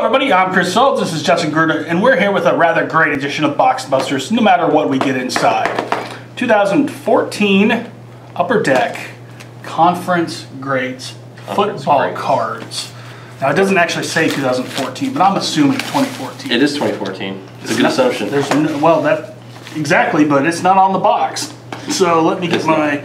everybody, I'm Chris Schultz, this is Justin Grunert, and we're here with a rather great edition of Box Busters, no matter what we get inside. 2014 Upper Deck Conference Greats Football Cards. Now, it doesn't actually say 2014, but I'm assuming 2014. It is 2014. It's a good assumption. There's no, well, that exactly, but it's not on the box. So let me get my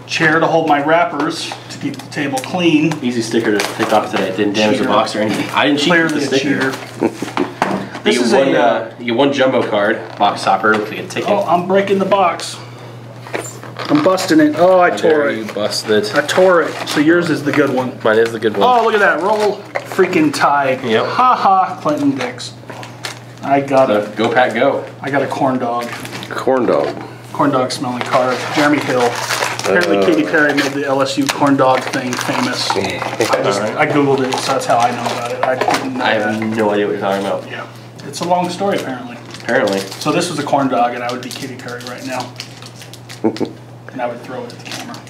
chair to hold my wrappers to keep the table clean. Easy sticker to take off today. It didn't damage the box or anything. I didn't cheat with the sticker. This is you get one jumbo card, box topper, looks like a ticket. Oh, I'm breaking the box. I'm busting it. Oh, I tore it. You busted. I tore it. So yours is the good one. Mine is the good one. Oh, look at that. Roll freaking Tide. Yep. Ha ha, Clinton Dix. I got a Go Pack Go. I got a corn dog. Corn dog. Corn dog smelling card. Jeremy Hill. Apparently Katy Perry made the LSU corn dog thing famous. I googled it, so that's how I know about it. I didn't know I have no idea what you're talking about. Yeah. It's a long story apparently. Apparently. So this was a corn dog and I would be Katy Perry right now. And I would throw it at the camera.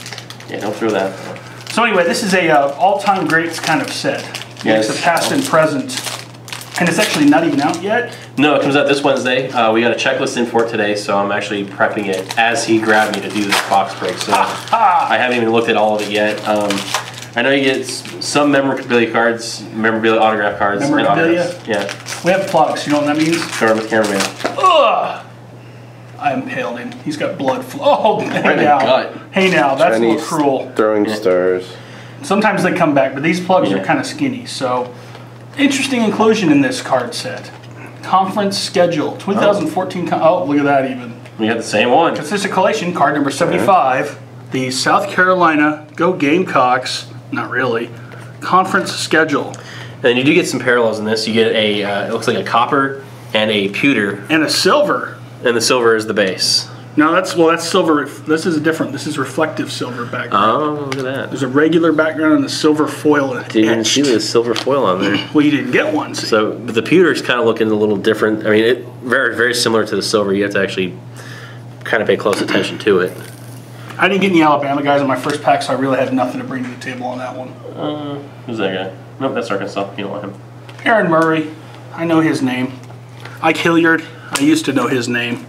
Yeah, don't throw that. So anyway, this is a all-time greats kind of set. Yes. It's a past and present. And it's actually not even out yet. No, it comes out this Wednesday. We got a checklist in for it today, so I'm actually prepping it as he grabbed me to do this box break. So I haven't even looked at all of it yet. I know you get some memorabilia cards, memorabilia autograph cards. Memorabilia? Yeah. We have plugs. You know what that means? Start with cameraman. Ugh! I impaled him. He's got blood flow. Oh, hey Right in the now. gut. Hey now, that's Chinese a little cruel. Throwing stars. Sometimes they come back, but these plugs are kind of skinny. So, interesting inclusion in this card set. Conference schedule. 2014. Oh, look at that even. We got the same one. Consistent collection, card number 75. The South Carolina Go Gamecocks. Not really. Conference schedule. And then you do get some parallels in this. You get a, it looks like a copper and a pewter. And a silver. And the silver is the base. No, that's silver. This is different. This is reflective silver background. Oh, look at that. There's a regular background and a silver foil etched. Didn't even see the silver foil on there. Well, you didn't get one. See? So, but the pewter is kind of looking a little different. I mean, it very, very similar to the silver. You have to actually kind of pay close attention to it. I didn't get any Alabama guys in my first pack, so I really had nothing to bring to the table on that one. Who's that guy? Nope, that's Arkansas. You don't want him. Aaron Murray. I know his name. Ike Hilliard. I used to know his name.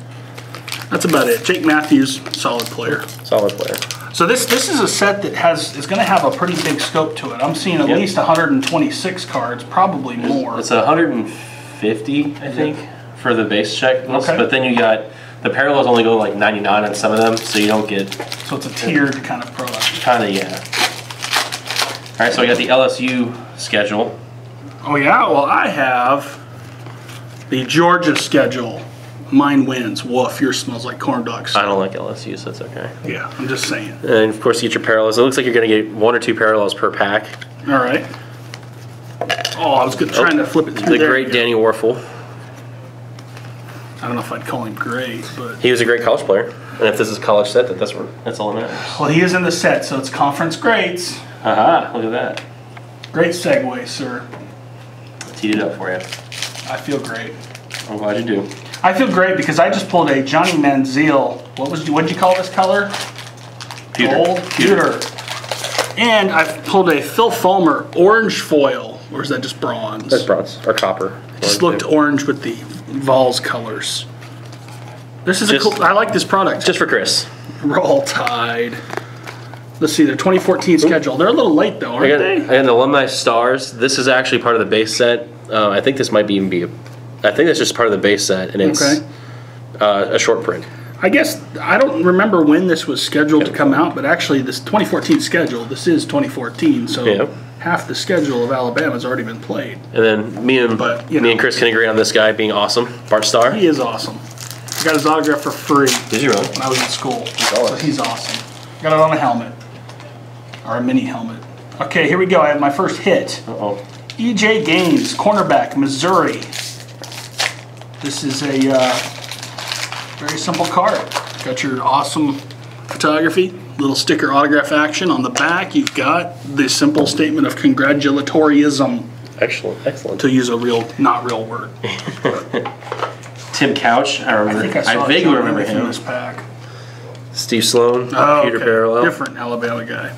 That's about it. Jake Matthews, solid player. Solid player. So this is a set that is going to have a pretty big scope to it. I'm seeing at least 126 cards, probably more. It's 150, I think, for the base check. Okay. But then you got the parallels only go like 99 on some of them, so you don't get. So it's a tiered kind of product. Kind of, yeah. All right, so we got the LSU schedule. Oh yeah, well I have the Georgia schedule. Mine wins. Woof, yours smells like corn dogs. I don't like LSU, so that's okay. Yeah, I'm just saying. And of course, you get your parallels. It looks like you're going to get 1 or 2 parallels per pack. All right. Oh, I was trying to flip it through. The great Danny Warfel. I don't know if I'd call him great, but He was a great college player. And if this is a college set, that's all that matters. well, he is in the set, so it's conference greats. Aha, look at that. Great segue, sir. Teed it up for you. I feel great. I'm glad you do. I feel great because I just pulled a Johnny Manziel. What'd you call this color? Pewter. Gold pewter. And I've pulled a Phil Fulmer orange foil, or is that just bronze? That's bronze or copper. Just looked orange with the Vols colors. This is cool. I like this product. Just for Chris. Roll Tide. Let's see, their 2014 schedule. They're a little late though, aren't they? And the Alumni Stars. This is actually part of the base set. I think this might even be I think that's just part of the base set, and it's a short print. I guess I don't remember when this was scheduled to come out, but actually this 2014 schedule, this is 2014, so half the schedule of Alabama has already been played. And then me and Chris can agree on this guy being awesome. Bart Starr. He is awesome. I got his autograph for free. Did you really? When I was in school. So he's awesome. Got it on a helmet. Or a mini helmet. Okay, here we go. I have my first hit. Uh-oh. E.J. Gaines, cornerback, Missouri. This is a very simple card. Got your awesome photography, little sticker autograph action. On the back, you've got the simple statement of congratulatoryism. Excellent, excellent. To use a not real word. Tim Couch, I remember. I vaguely remember him. In this pack. Steve Sloan, Peter Parallel. Different Alabama guy.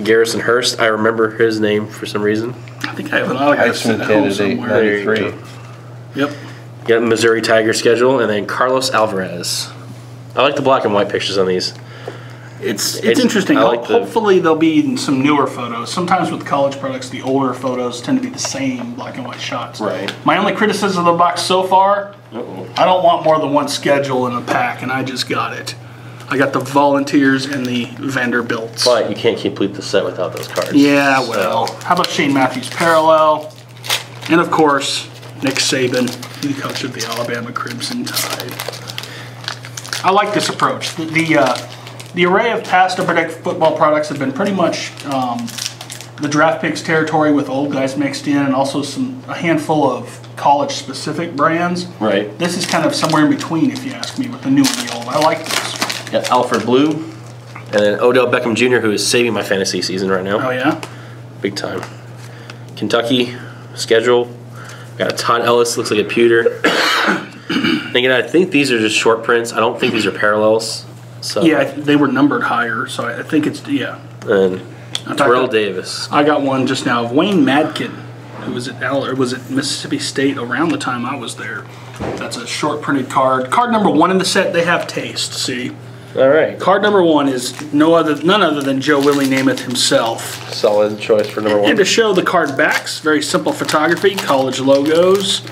Garrison Hurst, I remember his name for some reason. I think I have an autograph set at home candidate somewhere. 93. Yep. You got Missouri Tiger schedule, and then Carlos Alvarez. I like the black and white pictures on these. It's interesting. I like Hopefully there'll be some newer photos. Sometimes with college products, the older photos tend to be the same black and white shots. Right. My only criticism of the box so far, I don't want more than one schedule in a pack, and I just got it. I got the Volunteers and the Vanderbilts. But you can't complete the set without those cards. Yeah, well. How about Shane Matthews parallel? And of course, Nick Saban, the coach of the Alabama Crimson Tide. I like this approach. The array of past Upper Deck football products have been pretty much the draft picks territory with old guys mixed in, and also a handful of college-specific brands. Right. This is kind of somewhere in between, if you ask me, with the new and the old. I like this. Got Alfred Blue, and then Odell Beckham Jr., who is saving my fantasy season right now. Oh, yeah? Big time. Kentucky schedule. Got a Todd Ellis, looks like a pewter. And again, I think these are just short prints. I don't think these are parallels. So. Yeah, they were numbered higher, so I think it's, yeah. And Terrell Davis. I got one just now of Wayne Madkin, who was at Mississippi State around the time I was there. That's a short printed card. Card number 1 in the set, they have taste, see? All right. Card number 1 is none other than Joe Willie Namath himself. Solid choice for number 1. And to show the card backs, very simple photography, college logos,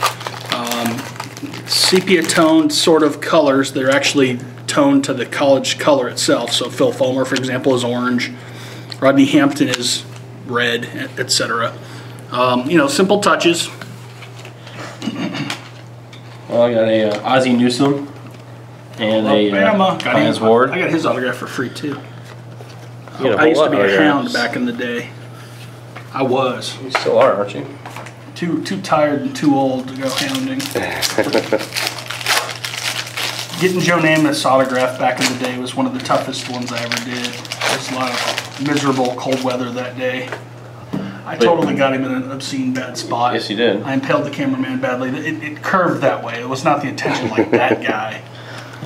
sepia toned sort of colors. They're actually toned to the college color itself. So Phil Fulmer, for example, is orange. Rodney Hampton is red, etc. Simple touches. Well, I got a Ozzie Newsome and Alabama. a Hines Ward. I got his autograph for free too. You I used to be a hound back in the day. I was. You still are, aren't you? Too tired and too old to go hounding. Getting Joe Namath's autograph back in the day was one of the toughest ones I ever did. There was a lot of miserable cold weather that day. I totally got him in an obscene bad spot. Yes, you did. I impaled the cameraman badly. It curved that way. It was not the intention like that guy.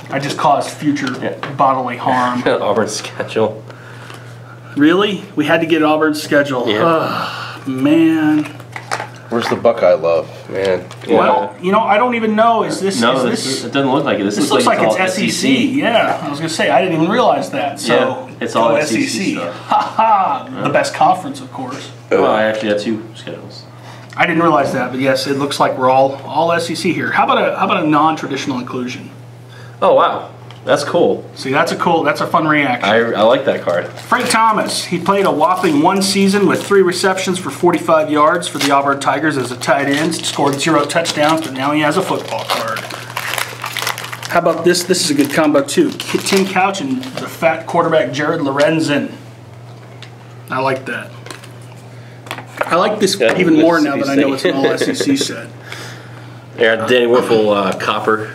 I just caused future bodily harm. Auburn's schedule. Really? We had to get Auburn's schedule. Yeah. Oh, man. Where's the Buckeye love, man? Yeah. Well, I don't even know. Is this? No, it doesn't look like it. This looks like it's all SEC. Yeah, I was gonna say I didn't even realize that. So yeah, it's all SEC stuff. Ha ha! The best conference, of course. Well, I actually had 2 schedules. I didn't realize that, but yes, it looks like we're all SEC here. How about a non-traditional inclusion? Oh wow, that's cool. See, that's a fun reaction. I like that card. Frank Thomas, he played a whopping 1 season with 3 receptions for 45 yards for the Auburn Tigers as a tight end, scored 0 touchdowns, but now he has a football card. How about this? This is a good combo too. Tim Couch and the fat quarterback Jared Lorenzen. I like that. I like this even more now that I know it's an all SEC set. Yeah, Danny Werfel, copper.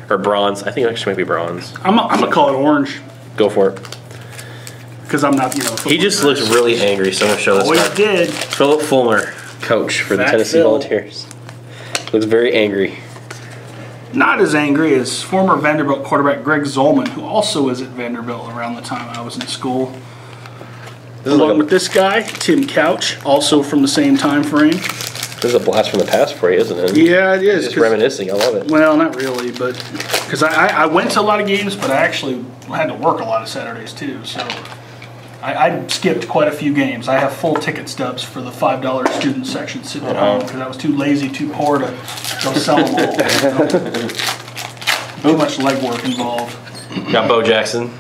Or bronze. I think it actually might be bronze. I'm gonna call it orange Go for it. because I'm not, He just looks really angry, so I'm gonna show this Always guy. did. Philip Fulmer, coach for the Fat Tennessee Phil. Volunteers. Looks very angry. Not as angry as former Vanderbilt quarterback Greg Zolman, who also was at Vanderbilt around the time I was in school. Along with this guy, Tim Couch, also from the same time frame. This is a blast from the past for you, isn't it? Yeah, it is. Just reminiscing. I love it. Well, not really, but because I went to a lot of games, but I actually had to work a lot of Saturdays too. So I skipped quite a few games. I have full ticket stubs for the $5 student section sitting at home because I was too lazy, too poor to go sell them all. Too much legwork involved. Got Bo Jackson.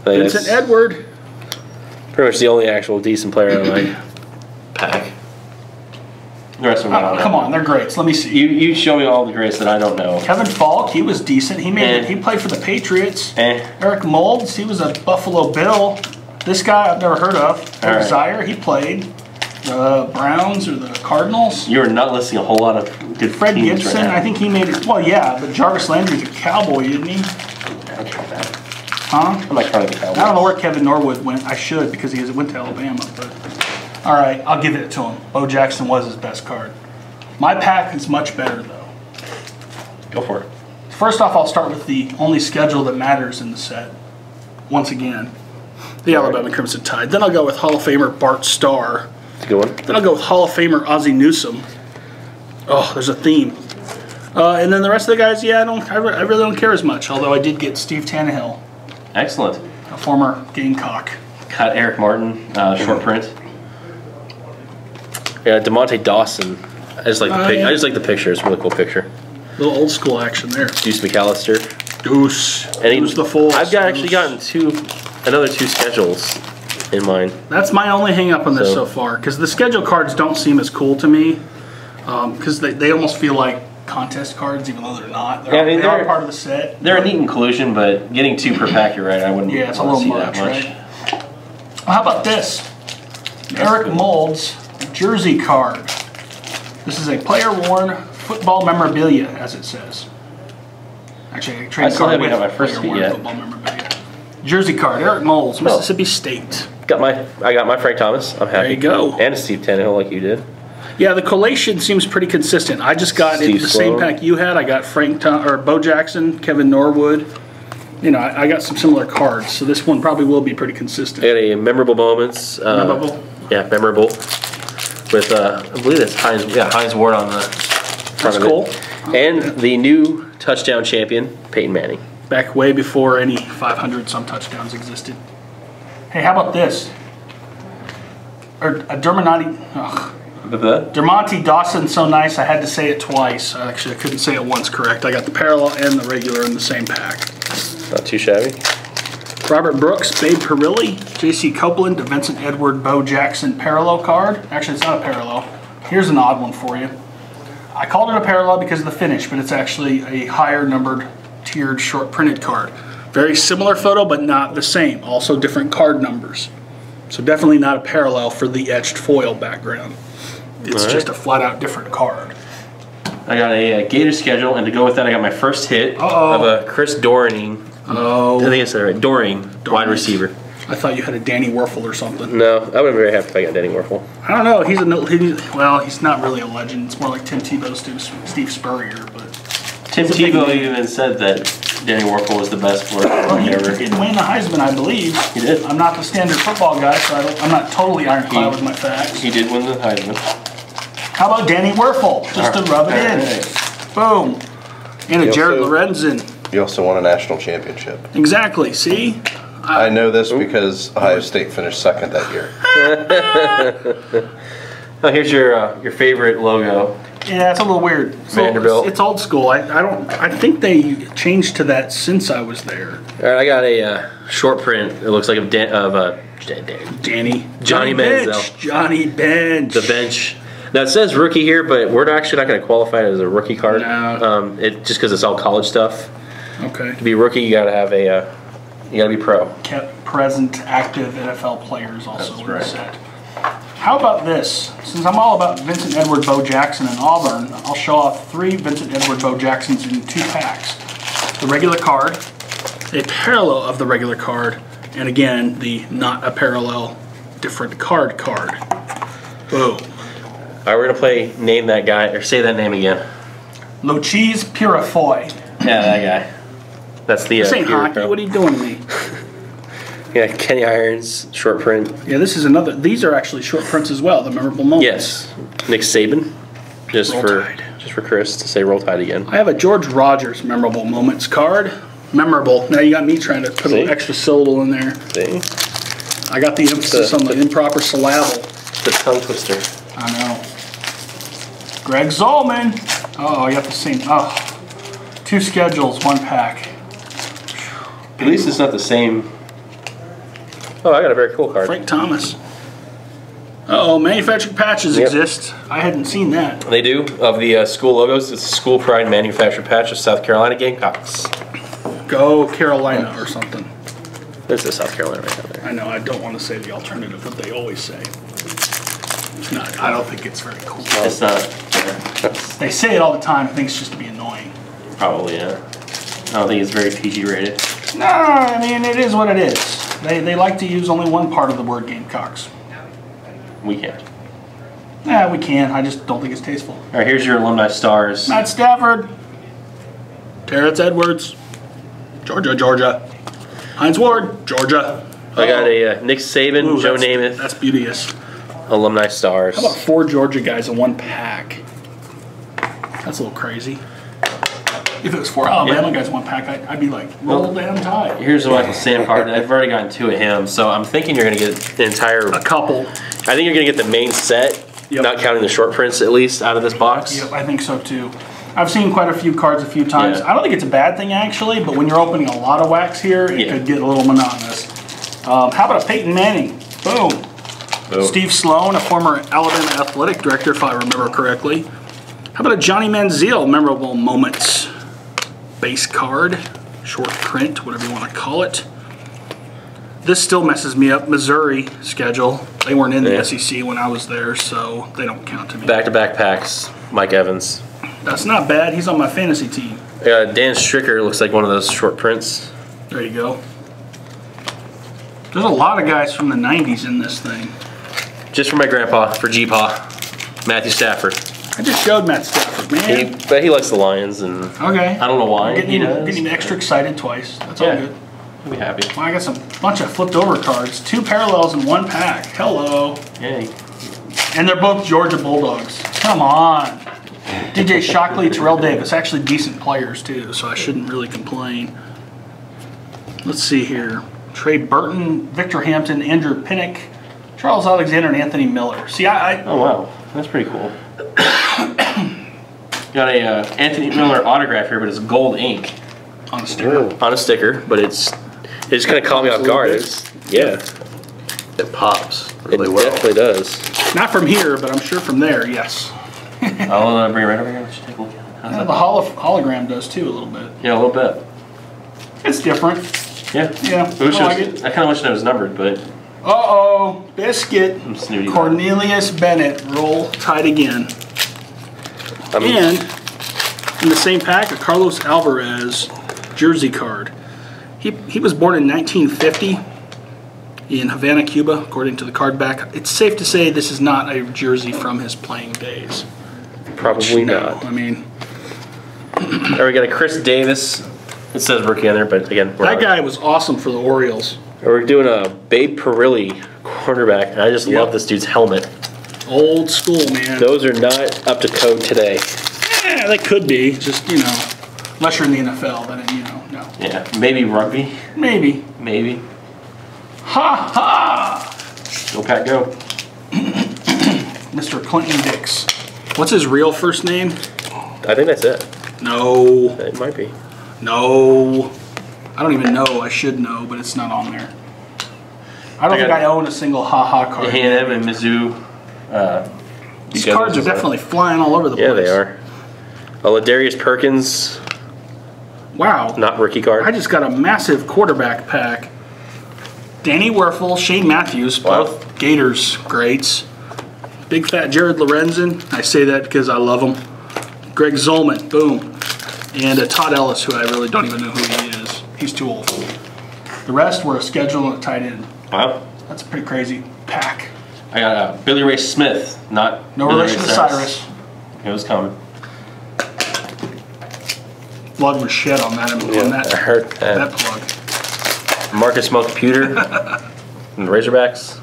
Vincent Edward. Pretty much the only actual decent player on my pack. The rest of them I don't know. Come on, they're greats. Let me see. You show me all the greats that I don't know. Kevin Faulk, he was decent. He played for the Patriots. Eric Moulds, he was a Buffalo Bill. This guy I've never heard of. Eric Zier, he played the Browns or the Cardinals. You are not listing a whole lot of good Fred teams Gibson, right now. I think he made it. Well, yeah, but Jarvis Landry's a Cowboy, isn't he? I'll try that. Huh? I'm not trying to be Cowboys. I don't know where Kevin Norwood went. I should because he went to Alabama. But all right, I'll give it to him. Bo Jackson was his best card. My pack is much better though. Go for it. First off, I'll start with the only schedule that matters in the set. Once again, the Alabama Crimson Tide. Then I'll go with Hall of Famer Bart Starr. It's a good one. Then I'll go with Hall of Famer Ozzie Newsome. Oh, there's a theme. And then the rest of the guys, yeah, I really don't care as much. Although I did get Steve Tannehill, Excellent. a former Gamecock. Cut Eric Martin, short print. Yeah, DeMonte Dawson. I just like the picture. It's a really cool picture. A little old school action there. Deuce McAllister. Deuce. And Deuce the full. I've actually gotten another two schedules in mine. That's my only hang up on this so far, because the schedule cards don't seem as cool to me, because they almost feel like contest cards, even though they're not. They are part of the set. They're a neat inclusion, but getting 2 per pack, you're right. I wouldn't. Yeah, it's a little much, right? Well, how about this? Eric Mold's jersey card. This is a player-worn football memorabilia, as it says. Actually, I still haven't got my first hit yet. Football memorabilia. Jersey card, Eric Mold's, Mississippi State. I got my Frank Thomas. I'm happy. There you go. And a Steve Tannehill, like you did. Yeah, the collation seems pretty consistent. I just got the same pack you had. I got Bo Jackson, Kevin Norwood. You know, I got some similar cards, so this one probably will be pretty consistent. I got a memorable moments. Memorable? Yeah, memorable. With I believe that's Hines Ward on the front of cool. it. And the new touchdown champion, Peyton Manning. Back way before any 500-some touchdowns existed. Hey, how about this? Dermontti Dawson, so nice I had to say it twice. Actually, I couldn't say it once correct. I got the parallel and the regular in the same pack. Not too shabby. Robert Brooks, Babe Perilli, J.C. Copeland, the Vincent Edward Bo Jackson parallel card. Actually, it's not a parallel. Here's an odd one for you. I called it a parallel because of the finish, but it's actually a higher numbered tiered short printed card. Very similar photo, but not the same. Also different card numbers. So definitely not a parallel for the etched foil background. It's just a flat out different card. I got a Gator schedule, and to go with that, I got my first hit of a Chris Doring. Oh. I think it's right. Doring, wide receiver. I thought you had a Danny Werfel or something. No, I would have been very happy if I got Danny Werfel. I don't know. He's not really a legend. It's more like Tim Tebow, Steve Spurrier. But Tim Tebow even said that Danny Werfel was the best player ever. He did win the Heisman, I believe. He did. I'm not the standard football guy, so I'm not totally ironclad with my facts. He did win the Heisman. How about Danny Werfel? Just to rub it in. Boom. And a Jared Lorenzen. You also won a national championship. Exactly. See? I know this because Ohio State finished second that year. Oh, here's your favorite logo. Yeah, it's a little weird. Vanderbilt. It's old school. I think they changed to that since I was there. All right, I got a short print. It looks like Johnny Manziel. Johnny Bench. The bench. Now it says rookie here, but we're actually not going to qualify it as a rookie card. No. Just because it's all college stuff. Okay. To be rookie, you got to have you got to be pro. Kept present, active NFL players also in the set. How about this? Since I'm all about Vincent Edward Bo Jackson and Auburn, I'll show off 3 Vincent Edward Bo Jacksons in 2 packs. The regular card, a parallel of the regular card, and again, the not a parallel, different card. Boom. All right, we're going to name that guy, or say that name again. Lochise Purifoy. Yeah, that guy. That's the. This ain't hockey. What are you doing to me? Yeah, Kenny Irons, short print. Yeah, this is another. These are actually short prints as well. The memorable moments. Yes, Nick Saban, just for Chris to say Roll Tide again. I have a George Rogers memorable moments card. Memorable. Now you got me trying to put a little extra syllable in there. See? I got the emphasis on the improper syllable. The tongue twister. I know. Greg Zolman. Oh, I got the same. Oh, 2 schedules, 1 pack. At least it's not the same. Oh, I got a very cool card. Frank Thomas. Uh-oh, manufactured patches exist. I hadn't seen that. They do. Of the school logos, it's School Pride manufactured patch of South Carolina Gamecocks. Go Carolina or something. There's the South Carolina right down there. I know, I don't want to say the alternative, what they always say. It's not, I don't think it's very cool. It's not. They say it all the time. I think it's just to be annoying. Probably, yeah. I don't think it's very PG rated. No, I mean, it is what it is. They like to use only one part of the word Gamecocks. We can't. Yeah, we can. I just don't think it's tasteful. All right, here's your Alumni Stars. Matt Stafford. Terrence Edwards. Georgia. Hines Ward. Georgia. I got a Nick Saban, Joe Namath. That's beauteous. Alumni Stars. How about 4 Georgia guys in 1 pack? That's a little crazy. If it was 4 Alabama guys in 1 pack, I'd be like, roll damn tide. Here's the Michael Sam card. I've already gotten 2 of him, so I'm thinking you're going to get the entire... A couple. I think you're going to get the main set, not counting the short prints at least, out of this box. Yep, I think so too. I've seen quite a few cards a few times. Yeah. I don't think it's a bad thing actually, but when you're opening a lot of wax here, it could get a little monotonous. How about a Peyton Manning? Boom. Steve Sloan, a former Alabama athletic director, if I remember correctly. How about a Johnny Manziel, memorable moments? Base card, short print, whatever you want to call it. This still messes me up. Missouri schedule. They weren't in the SEC when I was there, so they don't count to me. Back-to-back packs, Mike Evans. That's not bad. He's on my fantasy team. Dan Stricker looks like one of those short prints. There you go. There's a lot of guys from the 90s in this thing. Just for my grandpa, for G-Pa, Matthew Stafford. I just showed Matt Stafford, man. But he likes the Lions, and okay. I don't know why. Getting extra excited twice. That's all good. I'll be happy. Well, I got some bunch of flipped over cards. 2 parallels in 1 pack. Hello. Yay. And they're both Georgia Bulldogs. Come on. DJ Shockley, Terrell Davis. Actually decent players, too, so I shouldn't really complain. Let's see here. Trey Burton, Victor Hampton, Andrew Pinnock, Charles Alexander, and Anthony Miller. See, Oh, wow. That's pretty cool. Got a Anthony Miller autograph here, but it's gold ink. On a sticker. On a sticker, but it just kind of caught me off guard. It pops really well. It definitely does. Not from here, but I'm sure from there, yes. I'll bring it right over here. Let's take a look at it. The hologram does, too, a little bit. Yeah, a little bit. It's different. Yeah. Yeah, I kind of wish it was numbered, but... Uh-oh, biscuit. I'm snooty. Cornelius Bennett, roll tide again. And in the same pack, a Carlos Alvarez jersey card. He was born in 1950 in Havana, Cuba, according to the card back. It's safe to say this is not a jersey from his playing days. Probably not. I mean... There we got a Chris Davis. It says rookie on there, but again, that guy was awesome for the Orioles. We're doing a Babe Parilli cornerback, and I just love this dude's helmet. Old school, man. Those are not up to code today. Yeah, they could be. Just, unless you're in the NFL, then, no. Yeah, maybe rugby. Maybe. Maybe. Ha ha! Go Pack, go. Mr. Clinton Dix. What's his real first name? I think that's it. No. It might be. No. I don't even know. I should know, but it's not on there. I don't think I own a single ha-ha card. A&M and Mizzou. These cards are definitely flying all over the place. Yeah, they are. Ladarius Perkins. Wow. Not rookie card. I just got a massive quarterback pack. Danny Werfel, Shane Matthews, both Gators greats. Big fat Jared Lorenzen. I say that because I love him. Greg Zolman, boom. And Todd Ellis, who I really don't even know who he is. He's too old. The rest were a schedule and a tight end. Wow. That's a pretty crazy pack. I got Billy Ray Smith, not no Billy relation to Cyrus. It was coming. Blood was shed on that. I heard that plug. Marcus Mo Computer and the Razorbacks.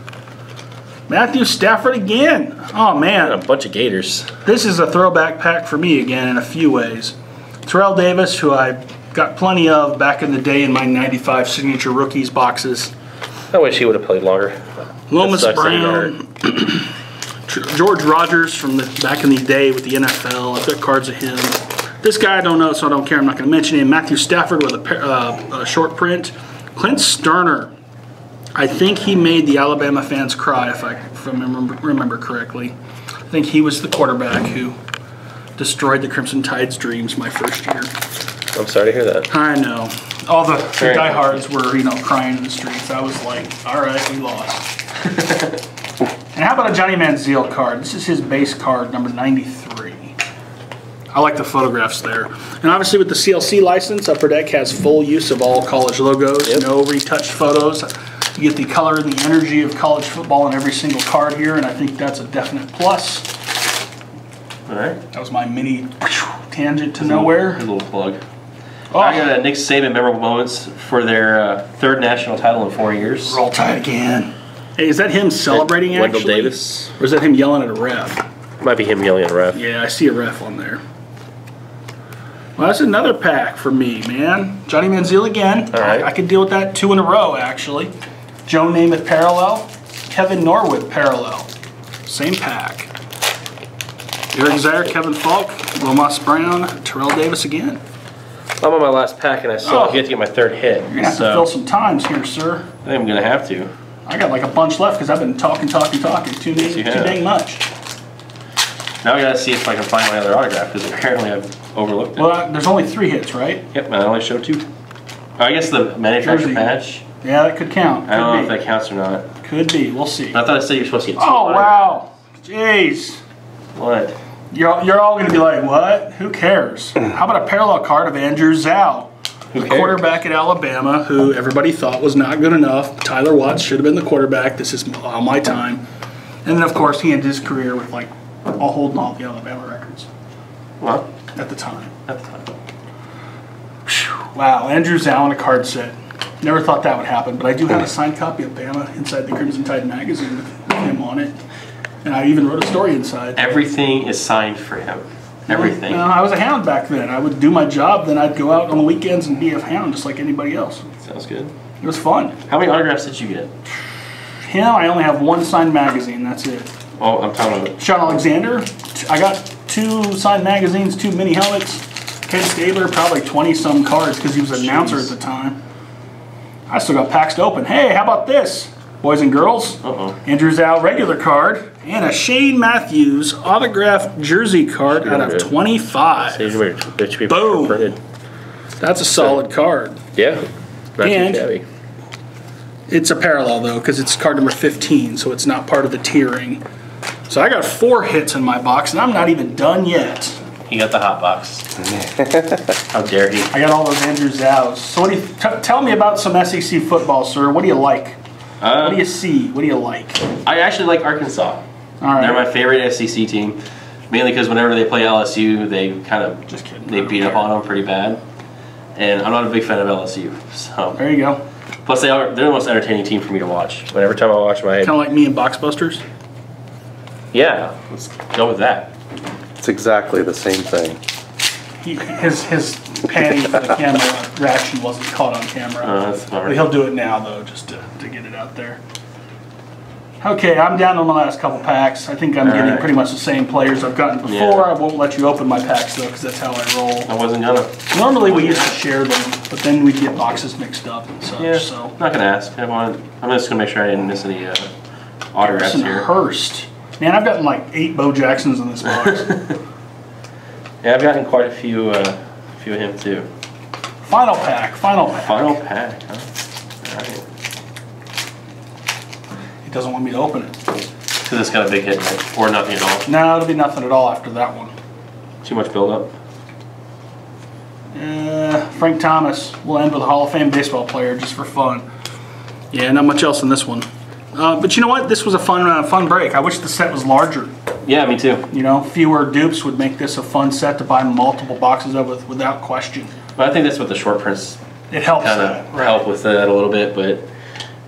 Matthew Stafford again. Oh man, a bunch of Gators. This is a throwback pack for me again in a few ways. Terrell Davis, who I got plenty of back in the day in my '95 signature rookies boxes. I wish he would have played longer. Lomas Brown, George Rogers from back in the day with the NFL. I've got cards of him. This guy I don't know, so I don't care. I'm not going to mention him. Matthew Stafford with a short print. Clint Sterner. I think he made the Alabama fans cry, if I remember correctly. I think he was the quarterback who destroyed the Crimson Tide's dreams my first year. I'm sorry to hear that. I know. All the diehards were, crying in the streets. I was like, all right, we lost. And how about a Johnny Manziel card? This is his base card, number 93. I like the photographs there. And obviously with the CLC license, Upper Deck has full use of all college logos, no retouched photos. You get the color and the energy of college football in every single card here, and I think that's a definite plus. All right. That was my mini tangent to nowhere. A little plug. Oh. I got a Nick Saban memorable moments for their third national title in 4 years. Roll Tide again. Hey, is that him celebrating Wendell actually? Davis. Or is that him yelling at a ref? Might be him yelling at a ref. Yeah, I see a ref on there. Well, that's another pack for me, man. Johnny Manziel again. All right. I could deal with that 2 in a row, actually. Joe Namath parallel. Kevin Norwood parallel. Same pack. Eric Zaire, Kevin Faulk, Lomas Brown, Terrell Davis again. I'm on my last pack, and I still get to get my 3rd hit. You're going to have to fill some times here, sir. I think I'm going to have to. I got like a bunch left because I've been talking too dang much. Now I got to see if I can find my other autograph because apparently I've overlooked it. Well, there's only 3 hits, right? Yep, I only showed 2. I guess the manufacturer patch. Yeah, that could count. I don't know if that counts or not. Could be. We'll see. I thought it said you're supposed to get 2. Oh, wow. Jeez. What? You're all going to be like, what? Who cares? How about a parallel card of Andrew Zhao, the quarterback at Alabama, who everybody thought was not good enough. Tyler Watts should have been the quarterback. This is all my time. And then, of course, he ended his career with, like, holding all the Alabama records. Well, at the time. At the time. Whew. Wow, Andrew Zhao on a card set. Never thought that would happen, but I do have a signed copy of Bama inside the Crimson Tide magazine with him on it. And I even wrote a story inside. Everything is signed for him. Everything. No, I was a hound back then. I would do my job, then I'd go out on the weekends and be a hound just like anybody else. Sounds good. It was fun. How many autographs did you get? Him, I only have 1 signed magazine, that's it. Oh, I'm talking about Sean Alexander, I got 2 signed magazines, 2 mini helmets. Ken Stabler, probably 20-some cards because he was an announcer at the time. I still got packs to open. Hey, how about this? Boys and girls, Andrew Zhao regular card and a Shane Matthews autographed jersey card out of 25. Boom. That's a solid card. Yeah. Not and too shabby. It's a parallel though because it's card number 15, so it's not part of the tiering. So I got 4 hits in my box and I'm not even done yet. He got the hot box. How dare he? I got all those Andrew Zhaos. So what do you tell me about some SEC football, sir? What do you like? What do you see? What do you like? I actually like Arkansas. All right. They're my favorite SEC team, mainly because whenever they play LSU, they kind of they beat up on them pretty bad. And I'm not a big fan of LSU, so there you go. Plus, they're the most entertaining team for me to watch. Whenever time I watch my kind of like me and Box Busters. Yeah, let's go with that. It's exactly the same thing. His panty for the camera reaction wasn't caught on camera. That's but he'll do it now though, just to get it out there. Okay, I'm down on the last couple packs. I think I'm getting pretty much the same players I've gotten before. Yeah. I won't let you open my packs though, because that's how I roll. I wasn't gonna. Normally we used to share them, but then we'd get boxes mixed up and such. Yeah, so I'm not gonna ask. I'm just gonna make sure I didn't miss any autographs here. Hurst. Man, I've gotten like 8 Bo Jacksons in this box. Yeah, I've gotten quite a few of him too. Final pack. Final pack, huh? All right. He doesn't want me to open it. Because it's got a big hit, right? Or nothing at all. No, it'll be nothing at all after that one. Too much build-up. Frank Thomas. We'll end with a Hall of Fame baseball player just for fun. Yeah, not much else in this one. But you know what? This was a fun break. I wish the set was larger. Yeah, me too. You know, fewer dupes would make this a fun set to buy multiple boxes of without question. But I think that's what the short prints it helps kind of help with that a little bit. But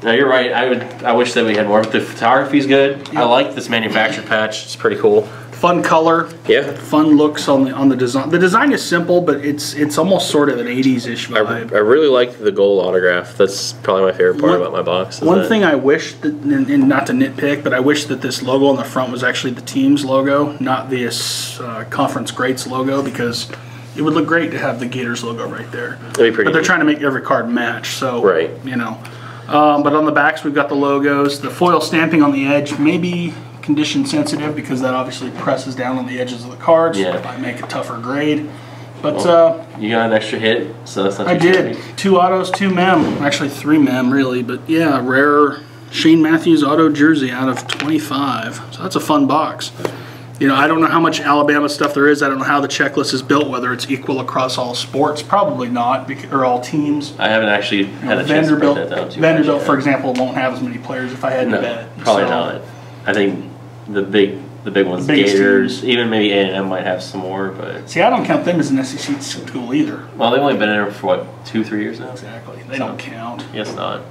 no, you're right. I wish that we had more. But the photography's good. Yep. I like this manufactured patch. It's pretty cool. Fun color. Yeah. Fun looks on the design. The design is simple, but it's almost sort of an 80s-ish vibe. I really like the gold autograph. That's probably my favorite part about my box. One thing I wish, that, and not to nitpick, but I wish that this logo on the front was actually the team's logo, not this Conference Greats logo, because it would look great to have the Gators logo right there. That'd be pretty. But they're trying to make every card match, so right. You know. But on the backs, we've got the logos. The foil stamping on the edge, maybe condition sensitive because that obviously presses down on the edges of the cards. Yeah. Might make a tougher grade. But you got an extra hit, so that's not. I did 2 autos, 2 mem, actually 3 mem really. But yeah, rare Shane Matthews auto jersey out of 25. So that's a fun box. You know, I don't know how much Alabama stuff there is. I don't know how the checklist is built, whether it's equal across all sports. Probably not, or all teams. I haven't actually had a chance to break that down too much. Vanderbilt, for example, won't have as many players if I had to bet. Probably not. I think the big ones, Gators, even maybe A&M might have some more. But see, I don't count them as an SEC school either. Well, they've only been in there for what, 2-3 years now. Exactly. They don't count. Yes, not.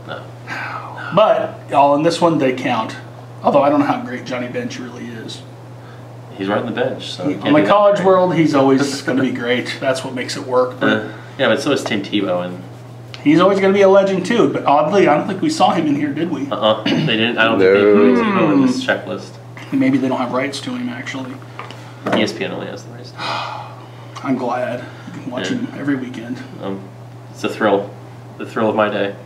No. But all in this one, they count. Although I don't know how great Johnny Bench really is. He's running the bench, so In my college world, he's always going to be great. That's what makes it work. But yeah, but so is Tim Tebow, and he's always going to be a legend too. But oddly, I don't think we saw him in here, did we? They didn't. I don't think they put Tebow in this checklist. Maybe they don't have rights to him actually. ESPN only has the rights. I'm glad. You can watch him every weekend. It's a thrill. The thrill of my day.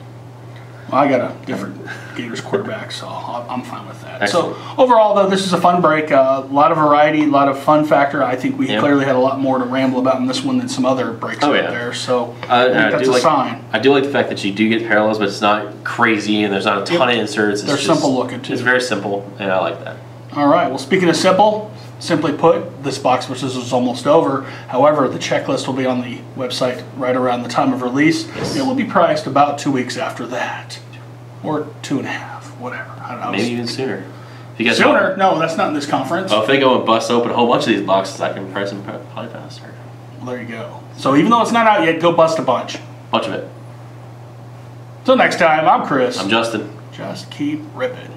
Well, I got a different Gators quarterback, so I'm fine with that. Excellent. So overall, though, this is a fun break. A lot of variety, a lot of fun factor. I think we clearly had a lot more to ramble about in this one than some other breaks out there. So I think that's a sign. I do like the fact that you do get parallels, but it's not crazy and there's not a ton of inserts. They're simple looking too. It's very simple, and I like that. All right. Well, speaking of simple, simply put, this box versus is almost over. However, the checklist will be on the website right around the time of release. Yes. It will be priced about 2 weeks after that. Or 2.5, whatever. I don't know. Maybe even sooner. If you guys Sooner? No, that's not in this conference. Well, if they go and bust open a whole bunch of these boxes, I can price them probably faster. Well, there you go. So even though it's not out yet, go bust a bunch. Bunch of it. Till next time, I'm Chris. I'm Justin. Just keep ripping.